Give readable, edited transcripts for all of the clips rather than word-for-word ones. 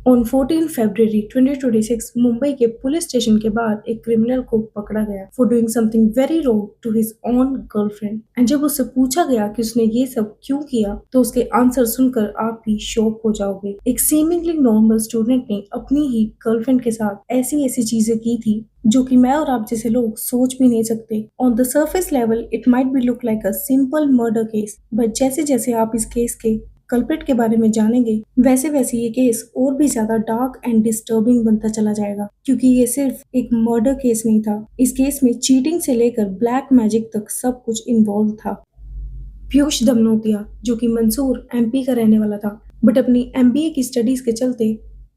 On 14 फरवरी 2026 मुंबई के police station के बाहर एक क्रिमिनल को पकड़ा गया for doing something very wrong to his own girlfriend. And जब उससे पूछा गया कि उसने ये सब क्यों किया तो उसके आंसर सुनकर आप भी शॉक हो जाओगे। एक सीमिंगली नॉर्मल स्टूडेंट ने अपनी ही गर्लफ्रेंड के साथ ऐसी ऐसी चीजें की थी जो कि मैं और आप जैसे लोग सोच भी नहीं सकते। On the surface level it might be look like a simple murder case, but जैसे जैसे आप इस केस के कल्प्रिट के बारे में जानेंगे वैसे वैसे ये केस और भी ज्यादा डार्क एंड डिस्टर्बिंग बनता चला जाएगा, क्योंकि ये सिर्फ एक मर्डर केस नहीं था। इस केस में चीटिंग से लेकर ब्लैक मैजिक तक सब कुछ इन्वॉल्व था। पीयूष दमनोतिया जो कि मंसूर एमपी का रहने वाला था, बट अपनी एमबीए की स्टडीज के चलते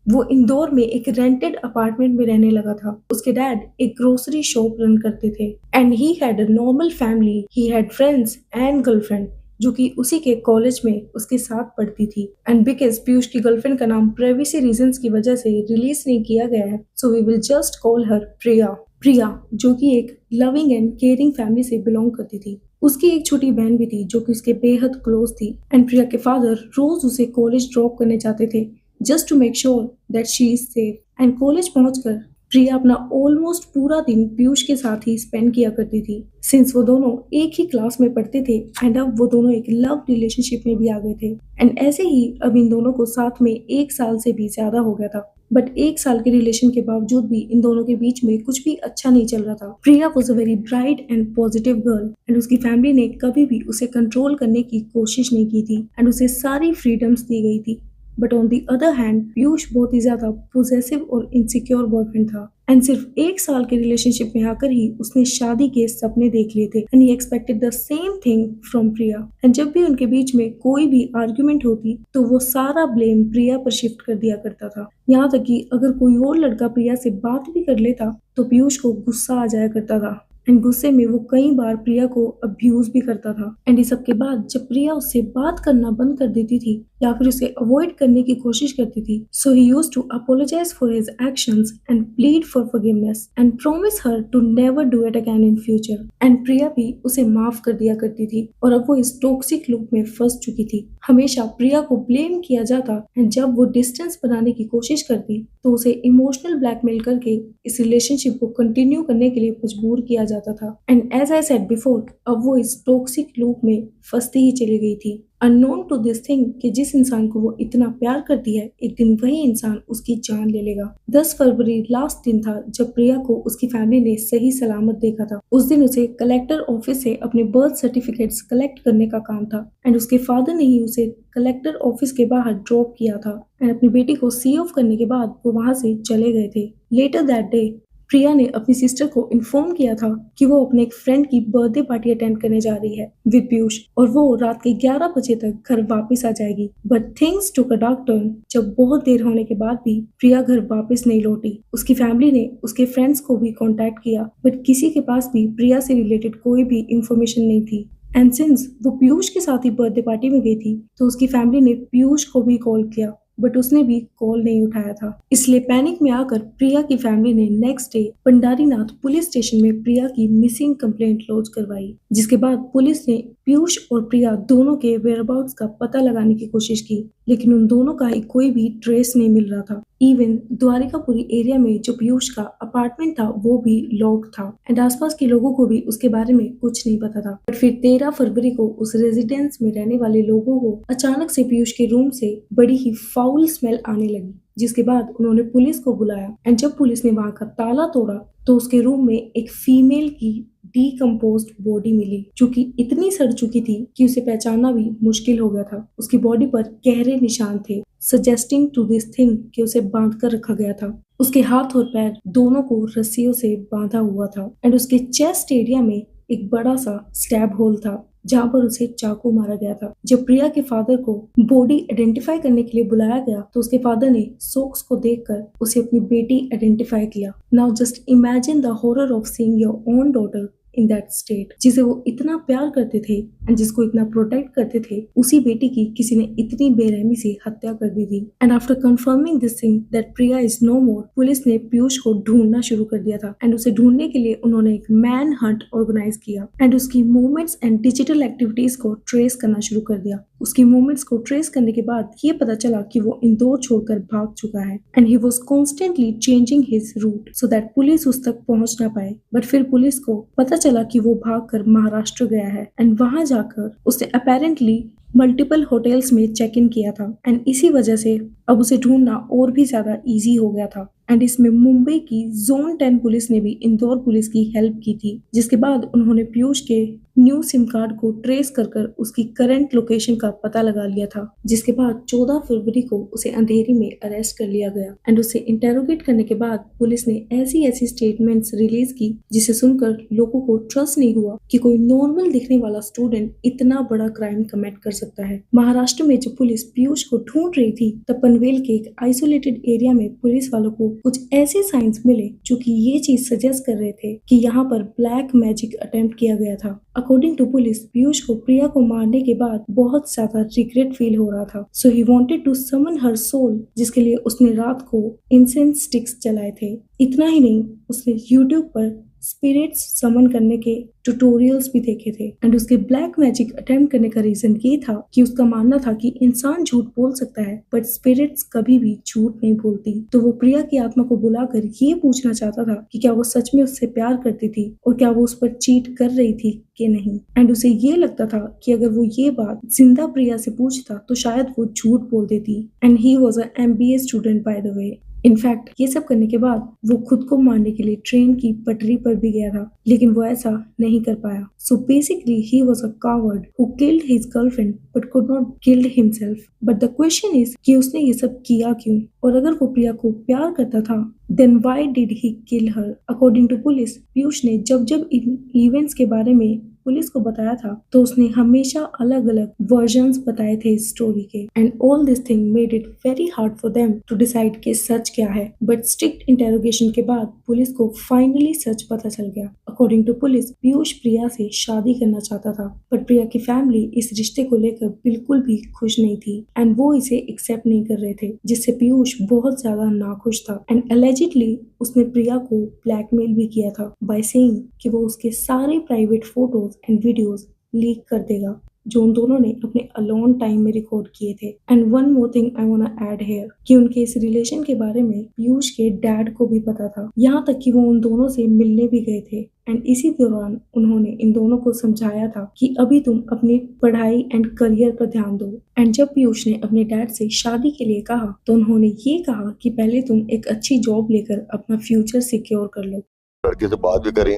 वो इंदौर में एक रेंटेड अपार्टमेंट में रहने लगा था। उसके डैड एक ग्रोसरी शॉप रन करते थे and he had a normal family, he had friends and girlfriend जो कि उसी के कॉलेज में उसके साथ पढ़ती थी। एंड बिकॉज पीयूष की गर्लफ्रेंड का नाम प्राइवेसी रीजंस की वजह से रिलीज नहीं किया गया है, so we will just call her Priya. Priya जो कि एक लविंग एंड केयरिंग फैमिली से बिलोंग करती थी। उसकी एक छोटी बहन भी थी जो कि उसके बेहद क्लोज थी। एंड प्रिया के फादर रोज उसे कॉलेज ड्रॉप करने जाते थे just to make sure that she is safe. And college पहुंचकर प्रिया अपना ऑलमोस्ट पूरा दिन पीयूष के साथ ही स्पेंड किया करती थी, सिंस वो दोनों एक ही क्लास में पढ़ते थे एंड अब वो दोनों एक लव रिलेशनशिप में भी आ गए थे। एंड ऐसे ही अब इन दोनों को साथ में एक साल से भी ज्यादा हो गया था, बट एक साल के रिलेशन के बावजूद भी इन दोनों के बीच में कुछ भी अच्छा नहीं चल रहा था। Priya was a very bright and positive girl and उसकी फैमिली ने कभी भी उसे कंट्रोल करने की कोशिश नहीं की थी एंड उसे सारी फ्रीडम्स दी गई थी। But on the other hand Piyush बहुत ही ज्यादा पोजेसिव और इनसिक्योर बॉयफ्रेंड था एंड सिर्फ एक साल के रिलेशनशिप में आकर ही उसने शादी के सपने देख लिए थे and he expected the same thing from Priya. And जब भी उनके बीच में कोई भी आर्ग्यूमेंट होती तो वो सारा ब्लेम प्रिया पर शिफ्ट कर दिया करता था। यहाँ तक कि अगर कोई और लड़का प्रिया से बात भी कर लेता तो पीयूष को गुस्सा आ जाया करता था एंड गुस्से में वो कई बार प्रिया को अब्यूज भी करता था। एंड इस सब के बाद जब प्रिया उससे बात करना बंद कर देती थी या फिर उसे अवॉइड करने की कोशिश करती थी, so he used to apologise for his actions and plead for forgiveness and promise her to never do it again in future. And Priya भी उसे माफ कर दिया करती थी और अब वो इस टॉक्सिक लूप में फंस चुकी थी। हमेशा प्रिया को ब्लेम किया जाता एंड जब वो डिस्टेंस बनाने की कोशिश करती तो उसे इमोशनल ब्लैकमेल करके इस रिलेशनशिप को कंटिन्यू करने के लिए मजबूर किया जाता था। And as I said before, अब वो इस टॉक्सिक लूप में फंसती ही चली गई थी, अननोन टू दिस थिंग कि जिस इंसान को वो इतना प्यार करती है एक दिन वही इंसान उसकी जान ले लेगा। 10 फरवरी लास्ट दिन था जब प्रिया को उसकी फैमिली ने सही सलामत देखा था। उस दिन उसे कलेक्टर ऑफिस से अपने बर्थ सर्टिफिकेट्स कलेक्ट करने का काम था एंड उसके फादर ने ही उसे कलेक्टर ऑफिस के बाहर ड्रॉप किया था एंड अपनी बेटी को सी ऑफ करने के बाद वो वहां से चले गए थे। लेटर दैट डे प्रिया ने अपनी सिस्टर को इन्फॉर्म किया था कि वो अपने एक फ्रेंड की बर्थडे पार्टी अटेंड करने जा रही है विद पीयूष और वो रात के 11 बजे तक घर वापस आ जाएगी। But things took a dark turn जब बहुत देर होने के बाद भी प्रिया घर वापस नहीं लौटी। उसकी फैमिली ने उसके फ्रेंड्स को भी कांटेक्ट किया बट किसी के पास भी प्रिया से रिलेटेड कोई भी इंफॉर्मेशन नहीं थी। एंड सिंस वो पीयूष के साथ ही बर्थडे पार्टी में गई थी तो उसकी फैमिली ने पीयूष को भी कॉल किया बट उसने भी कॉल नहीं उठाया था। इसलिए पैनिक में आकर प्रिया की फैमिली ने नेक्स्ट डे पंडारीनाथ पुलिस स्टेशन में प्रिया की मिसिंग कंप्लेंट लॉन्च करवाई, जिसके बाद पुलिस ने पीयूष और प्रिया दोनों के वेयरअबाउट्स का पता लगाने की कोशिश की लेकिन उन दोनों का ही कोई भी ट्रेस नहीं मिल रहा था। इवन द्वारिकापुरी एरिया में जो पीयूष का अपार्टमेंट था वो भी लॉक था एंड आसपास के लोगों को भी उसके बारे में कुछ नहीं पता था। बट फिर 13 फरवरी को उस रेजिडेंस में रहने वाले लोगों को अचानक से पीयूष के रूम से बड़ी ही फाउल स्मेल आने लगी, जिसके बाद उन्होंने पुलिस को बुलाया एंड जब पुलिस ने वहां का ताला तोड़ा तो उसके रूम में एक फीमेल की डीकम्पोज्ड बॉडी मिली जो कि इतनी सड़ चुकी थी कि उसे पहचानना भी मुश्किल हो गया था। उसकी बॉडी पर गहरे निशान थे सजेस्टिंग टू दिस थिंग कि उसे बांध कर रखा गया था। उसके हाथ और पैर दोनों को रस्सियों से बांधा हुआ था एंड उसके चेस्ट एरिया में एक बड़ा सा स्टैब होल था जहां पर उसे चाकू मारा गया था। जब प्रिया के फादर को बॉडी आइडेंटिफाई करने के लिए बुलाया गया तो उसके फादर ने सॉक्स को देखकर उसे अपनी बेटी आइडेंटिफाई किया। Now just imagine the horror of seeing your own daughter in that state, जिसे वो इतना प्यार करते थे एंड जिसको इतना प्रोटेक्ट करते थे, उसी बेटी की किसी ने इतनी बेरहमी से हत्या कर दी थी। And after confirming this thing that Priya is no more, police ने पीयूष को ढूंढना शुरू कर दिया था एंड उसे ढूंढने के लिए उन्होंने एक मैन हंट ऑर्गेनाइज किया एंड उसकी मूवमेंट्स एंड डिजिटल एक्टिविटीज को ट्रेस करना शुरू कर दिया। उसकी मूवमेंट्स को ट्रेस करने के बाद ये पता चला कि वो इंदौर छोड़कर भाग चुका है and he was constantly changing his route so that police उस तक पहुंच ना पाए। बट फिर पुलिस को पता चला कि वो भागकर महाराष्ट्र गया है एंड वहां जाकर उसने अपेरेंटली मल्टीपल होटल्स में चेक इन किया था एंड इसी वजह से अब उसे ढूंढना और भी ज्यादा इजी हो गया था। एंड इसमें मुंबई की जोन 10 पुलिस ने भी इंदौर पुलिस की हेल्प की थी, जिसके बाद उन्होंने पीयूष के न्यू सिम कार्ड को ट्रेस कर कर उसकी करंट लोकेशन का पता लगा लिया था, जिसके बाद 14 फरवरी को उसे अंधेरी में अरेस्ट कर लिया गया एंड उसे इंटेरोगेट करने के बाद पुलिस ने ऐसी स्टेटमेंट्स रिलीज की जिसे सुनकर लोगों को ट्रस्ट नहीं हुआ कि कोई नॉर्मल दिखने वाला स्टूडेंट इतना बड़ा क्राइम कमिट कर सकता है। महाराष्ट्र में जब पुलिस पीयूष को ढूंढ रही थी तब पनवेल के एक आइसोलेटेड एरिया में पुलिस वालों को कुछ ऐसे साइंस मिले जो कि ये चीज सजेस्ट कर रहे थे कि यहाँ पर ब्लैक मैजिक अटेम्प्ट किया गया था। अकॉर्डिंग टू पुलिस, पीयूष को प्रिया को मारने के बाद बहुत ज्यादा रिग्रेट फील हो रहा था, so he wanted to summon her soul, जिसके लिए उसने रात को इंसेंस स्टिक्स जलाए थे। इतना ही नहीं, उसने यूट्यूब पर स्पिरिट्स समन करने के ट्यूटोरियल्स भी देखे थे एंड उसके ब्लैक मैजिक अटेम्प्ट करने का रीजन ये था कि उसका मानना था कि इंसान झूठ बोल सकता है बट स्पिरिट्स कभी भी झूठ नहीं बोलती। तो वो प्रिया की आत्मा को बुलाकर ये पूछना चाहता था कि क्या वो सच में उससे प्यार करती थी और क्या वो उस पर चीट कर रही थी कि नहीं। एंड उसे ये लगता था कि अगर वो ये बात जिंदा प्रिया से पूछता तो शायद वो झूठ बोल देती। And he was a MBA student by the way. In fact ये सब करने के बाद वो खुद को मारने के लिए ट्रेन की पटरी पर भी गया था, लेकिन वो ऐसा नहीं कर पाया। So basically he was a coward who killed his girlfriend but could not killed himself. But the question is कि उसने ये सब किया क्यों, और अगर वो प्रिया को प्यार करता था then why did he kill her. According to police, Piyush ने जब जब इन इवेंट्स के बारे में पुलिस को बताया था तो उसने हमेशा अलग अलग वर्जन्स बताए थे इस स्टोरी के and all this thing made it very hard for them to decide कि सच क्या है। बट स्ट्रिक्ट इंटेरोगेशन के बाद पुलिस को फाइनली सच पता चल गया। अकॉर्डिंग टू पुलिस, पीयूष प्रिया से शादी करना चाहता था बट प्रिया की फैमिली इस रिश्ते को लेकर बिल्कुल भी खुश नहीं थी एंड वो इसे एक्सेप्ट नहीं कर रहे थे, जिससे पीयूष बहुत ज्यादा नाखुश था एंड अलेजिडली उसने प्रिया को ब्लैकमेल भी किया था बाय सेइंग कि वो उसके सारे private photos and videos leak कर देगा जो उन दोनों ने अपने अलोन टाइम में रिकॉर्ड किए थे। And one more thing I want add here कि उनके इस रिलेशन के बारे में पीयूष के डैड को भी पता था, यहाँ तक कि वो उन दोनों से मिलने भी गए थे एंड इसी दौरान उन्होंने इन दोनों को समझाया था कि अभी तुम अपनी पढ़ाई एंड करियर पर ध्यान दो। एंड जब पीयूष ने अपने डैड से शादी के लिए कहा तो उन्होंने ये कहा कि पहले तुम एक अच्छी जॉब लेकर अपना फ्यूचर सिक्योर कर लो। लड़के से बात भी करी,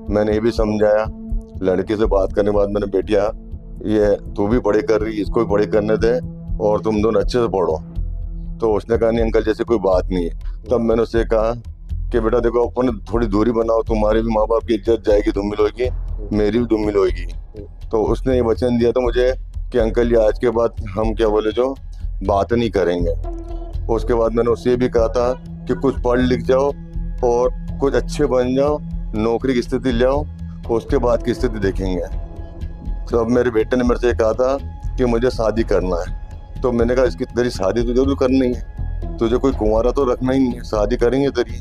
मैंने ये भी समझाया। लड़के से बात करने के बाद मैंने, बेटिया ये तू भी पढ़ाई कर रही, इसको भी पढ़ाई करने दे और तुम दोनों अच्छे से पढ़ो। तो उसने कहा नहीं अंकल जैसे कोई बात नहीं है। तब मैंने उससे कहा कि बेटा देखो अपन थोड़ी दूरी बनाओ, तुम्हारी भी माँ बाप की इज्जत जाएगी, तुम मिलोगी, मेरी भी तुम मिलोगी। तो उसने ये वचन दिया था मुझे कि अंकल ये आज के बाद हम क्या बोले जो बात नहीं करेंगे। उसके बाद मैंने उससे भी कहा था कि कुछ पढ़ लिख जाओ और कुछ अच्छे बन जाओ, नौकरी की स्थिति ले आओ, उसके बाद की स्थिति देखेंगे। तो अब मेरे बेटे ने मेरे से कहा था कि मुझे शादी करना है। तो मैंने कहा इसकी तेरी शादी तो जरूर करनी है, तुझे कोई कुंवारा तो रखना ही नहीं है, शादी करेंगे तेरी,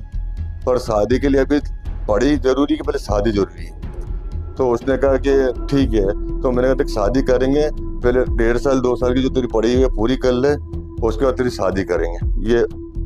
पर शादी के लिए अभी पढ़ाई जरूरी है कि पहले शादी जरूरी है। तो उसने कहा कि ठीक है। तो मैंने कहा देख शादी करेंगे, पहले 1.5 साल 2 साल की जो तेरी पढ़ाई है पूरी कर ले, उसके बाद तेरी शादी करेंगे। ये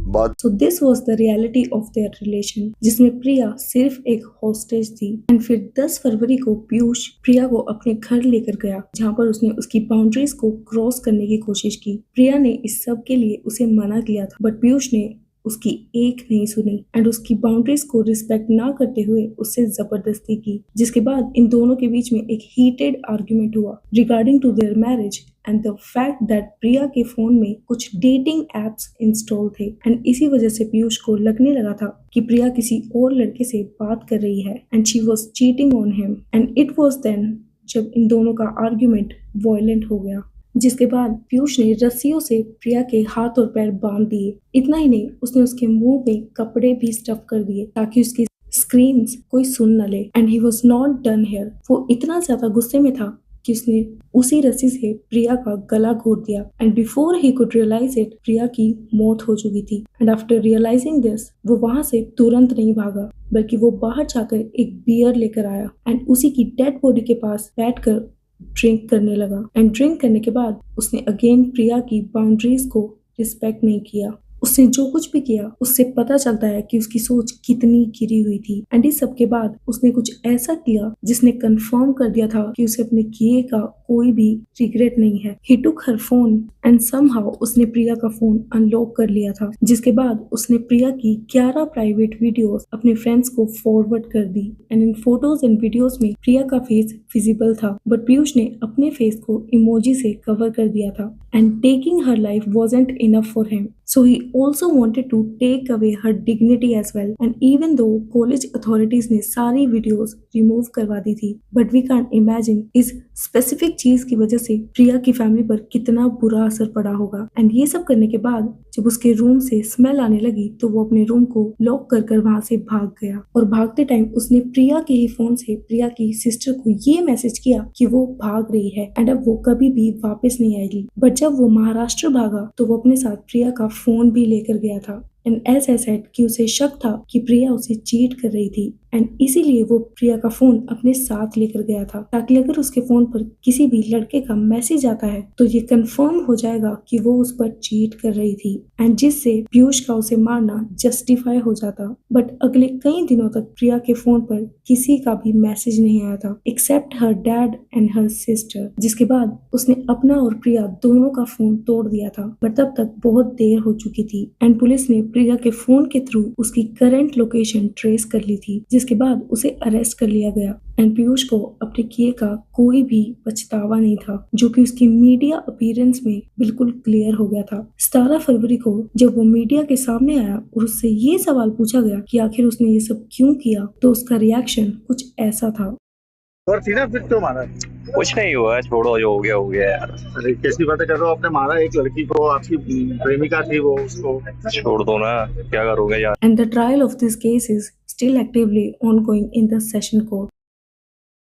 बात। So this was the reality of their relation, जिसमें प्रिया सिर्फ एक हॉस्टेज थी। एंड फिर 10 फरवरी को पीयूष प्रिया को अपने घर लेकर गया, जहाँ पर उसने उसकी बाउंड्रीज को क्रॉस करने की कोशिश की। प्रिया ने इस सब के लिए उसे मना किया था बट पीयूष ने उसकी एक नहीं सुनी एंड उसकी बाउंड्रीज को रिस्पेक्ट ना करते हुए उससे जबरदस्ती की, जिसके बाद इन दोनों के बीच में एक हीटेड आर्ग्यूमेंट हुआ regarding to their marriage and the fact that Priya के फोन में कुछ डेटिंग एप्स इंस्टॉल थे एंड इसी वजह से पीयूष को लगने लगा था कि प्रिया किसी और लड़के से बात कर रही है and she was cheating on him. And it was then जब इन दोनों का आर्ग्यूमेंट वायलेंट हो गया, जिसके बाद पीयूष ने रस्सियों से प्रिया के हाथ और पैर बांध दिए। इतना ही नहीं, उसने उसके मुंह में कपड़े भी स्टफ कर दिए ताकि उसकी स्क्रीम्स कोई सुन न ले and he was not done here. वो इतना ज्यादा गुस्से में था कि उसने उसी रस्सी से प्रिया का गला घोट दिया and before he could realise it Priya की मौत हो चुकी थी। एंड आफ्टर रियलाइजिंग दिस वो वहां से तुरंत नहीं भागा बल्कि वो बाहर जाकर एक बियर लेकर आया एंड उसी की डेड बॉडी के पास बैठकर ड्रिंक करने लगा। एंड ड्रिंक करने के बाद उसने अगेन प्रिया की बाउंड्रीज को रिस्पेक्ट नहीं किया। उसने जो कुछ भी किया उससे पता चलता है कि उसकी सोच कितनी गिरी हुई थी। एंड इस सब के बाद उसने कुछ ऐसा किया जिसने कंफर्म कर दिया था कि उसे अपने किए का कोई भी रिग्रेट नहीं है। ही टुक हर फोन एंड समहाउ उसने प्रिया का फोन अनलॉक कर लिया था, जिसके बाद उसने प्रिया की 11 प्राइवेट वीडियोस अपने फ्रेंड्स को फॉरवर्ड कर दी। And in photos and videos में प्रिया का फेस विजिबल था बट पीयूष ने अपने फेस को इमोजी से कवर कर दिया था। And taking her life wasn't enough for him, so he also wanted to take away her dignity as well. And even though college authorities ने सारी वीडियोस रिमूव करवा दी थी but we can't imagine इस specific चीज की वजह से प्रिया की फैमिली पर कितना बुरा असर पड़ा होगा। एंड ये सब करने के बाद जब उसके रूम से स्मेल आने लगी तो वो अपने रूम को लॉक कर वहां से भाग गया और भागते टाइम उसने प्रिया के ही फोन से प्रिया की सिस्टर को ये मैसेज किया कि वो भाग रही है एंड अब वो कभी भी वापस नहीं आएगी। बट जब वो महाराष्ट्र भागा तो वो अपने साथ प्रिया का फोन भी लेकर गया था। एंड एज आई सेड कि उसे शक था कि प्रिया उसे चीट कर रही थी एंड इसीलिए वो प्रिया का फोन अपने साथ लेकर गया था ताकि अगर उसके फोन पर किसी भी लड़के का मैसेज आता है तो ये कंफर्म हो जाएगा कि वो उस पर चीट कर रही थी एंड जिससे पीयूष का उसे मारना जस्टिफाई हो जाता। बट अगले कई दिनों तक प्रिया के फोन पर किसी का भी मैसेज नहीं आया था except her dad and her sister, जिसके बाद उसने अपना और प्रिया दोनों का फोन तोड़ दिया था। बट तब तक बहुत देर हो चुकी थी एंड पुलिस ने प्रिया के फोन के थ्रू उसकी करंट लोकेशन ट्रेस कर ली थी, जिसके बाद उसे अरेस्ट कर लिया गया। एंड पीयूष को अपने किए का कोई भी पछतावा नहीं था जो कि उसकी मीडिया अपीयरेंस में बिल्कुल क्लियर हो गया था। 17 फरवरी को जब वो मीडिया के सामने आया और उससे ये सवाल पूछा गया कि आखिर उसने ये सब क्यों किया तो उसका रिएक्शन कुछ ऐसा था। और थी ना फिर क्यों मारा? कुछ नहीं हुआ, छोड़ो, जो हो गया यार। अरे कैसी बातें कर रहे हो? आपने मारा एक लड़की को, आपकी प्रेमिका थी वो, उसको छोड़ दो ना, क्या करोगे यार। And the trial of this case is still actively ongoing in the session court.